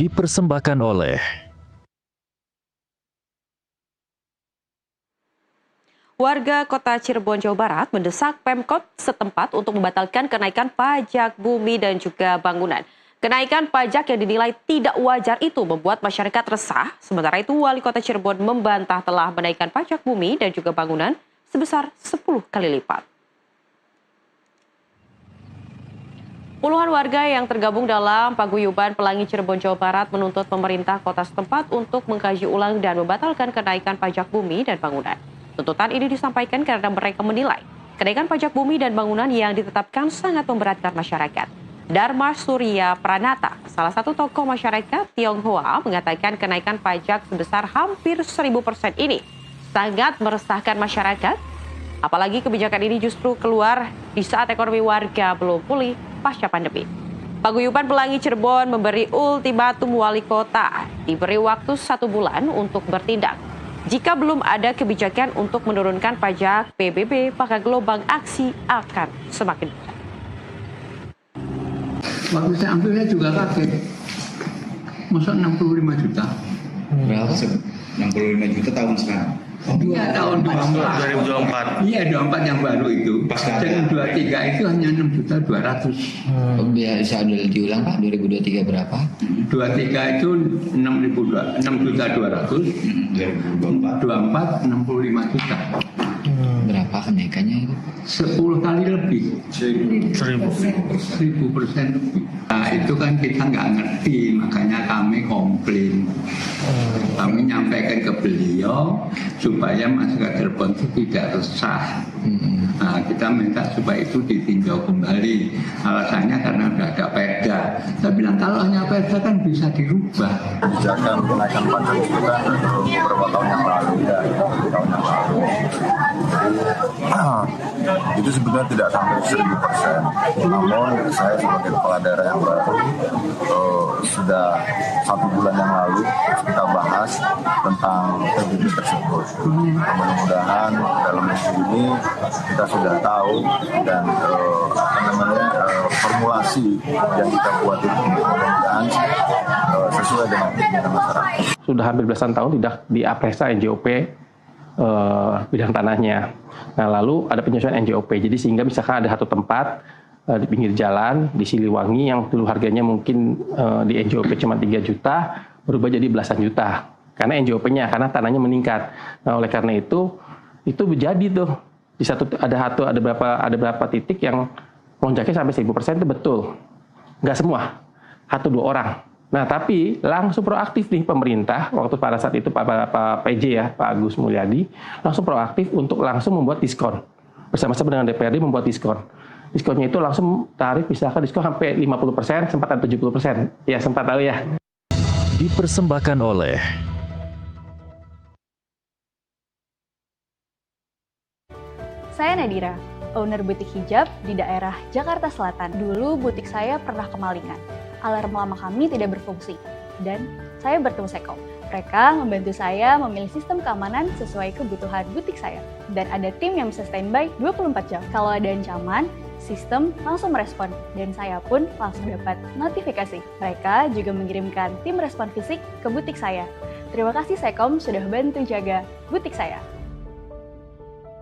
Dipersembahkan oleh warga Kota Cirebon, Jawa Barat mendesak Pemkot setempat untuk membatalkan kenaikan pajak bumi dan juga bangunan. Kenaikan pajak yang dinilai tidak wajar itu membuat masyarakat resah. Sementara itu, Wali Kota Cirebon membantah telah menaikkan pajak bumi dan juga bangunan sebesar 10 kali lipat. Puluhan warga yang tergabung dalam Paguyuban Pelangi Cirebon, Jawa Barat menuntut pemerintah kota setempat untuk mengkaji ulang dan membatalkan kenaikan pajak bumi dan bangunan. Tuntutan ini disampaikan karena mereka menilai kenaikan pajak bumi dan bangunan yang ditetapkan sangat memberatkan masyarakat. Dharma Surya Pranata, salah satu tokoh masyarakat Tionghoa, mengatakan kenaikan pajak sebesar hampir 1000% ini sangat meresahkan masyarakat. Apalagi kebijakan ini justru keluar di saat ekonomi warga belum pulih pasca pandemi. Paguyuban Pelangi Cirebon memberi ultimatum wali kota, diberi waktu 1 bulan untuk bertindak. Jika belum ada kebijakan untuk menurunkan pajak PBB, maka gelombang aksi akan semakin besar. Waktu saya ambil saya juga kaget. Masa 65 juta? Berapa? 65 juta tahun sekarang. Iya, tahun 2024. Iya, 24 yang baru itu. Dan 23 itu hanya 6.200.000. Bisa diulang Pak, 2023 berapa? 23 itu 6.200.000. 24 65 juta. Berapa kenaikannya itu? 10 kali lebih. 1000% lebih. Nah, itu kan kita nggak ngerti, makanya kami komplain. Kami nyampaikan ke beliau supaya masyarakat Cirebon itu tidak resah. Nah, kita minta supaya itu ditinjau kembali. Alasannya karena sudah ada perda. Saya bilang kalau hanya perda kan bisa dirubah. Kebijakan kenaikan pajak itu kan beberapa tahun yang lalu ya, tahun yang lalu. Itu sebenarnya tidak sampai 1000%. Namun saya sebagai kepala daerah yang baru sudah 1 bulan yang lalu kita bahas tentang PBB tersebut. Mudah-mudahan dalam minggu ini kita sudah tahu dan formulasi yang kita buat itu mudah-mudahan sesuai dengan keinginan masyarakat. Sudah hampir belasan tahun tidak diapresa NJOP bidang tanahnya. Nah, lalu ada penyesuaian NJOP. Jadi sehingga misalkan ada satu tempat di pinggir jalan di Siliwangi yang dulu harganya mungkin di NJOP cuma 3 juta berubah jadi belasan juta karena NJOP-nya, karena tanahnya meningkat. Nah, oleh karena itu menjadi tuh di ada berapa titik yang lonjaknya sampai 1000% itu betul. Nggak semua, 1-2 orang. Nah, tapi langsung proaktif nih pemerintah, waktu pada saat itu Pak PJ ya, Pak Agus Mulyadi, langsung proaktif untuk langsung membuat diskon. Bersama-sama dengan DPRD membuat diskon. Diskonnya itu langsung tarif misalkan diskon sampai 50%, sempat 70%. Ya, sempat tahu ya. dipersembahkan oleh Saya Nadira, owner butik hijab di daerah Jakarta Selatan. Dulu butik saya pernah kemalingan. Alarm lama kami tidak berfungsi. Dan saya bertemu Sekom. Mereka membantu saya memilih sistem keamanan sesuai kebutuhan butik saya. Dan ada tim yang bisa standby 24 jam. Kalau ada ancaman, sistem langsung merespon. Dan saya pun langsung dapat notifikasi. Mereka juga mengirimkan tim respon fisik ke butik saya. Terima kasih Sekom sudah bantu jaga butik saya.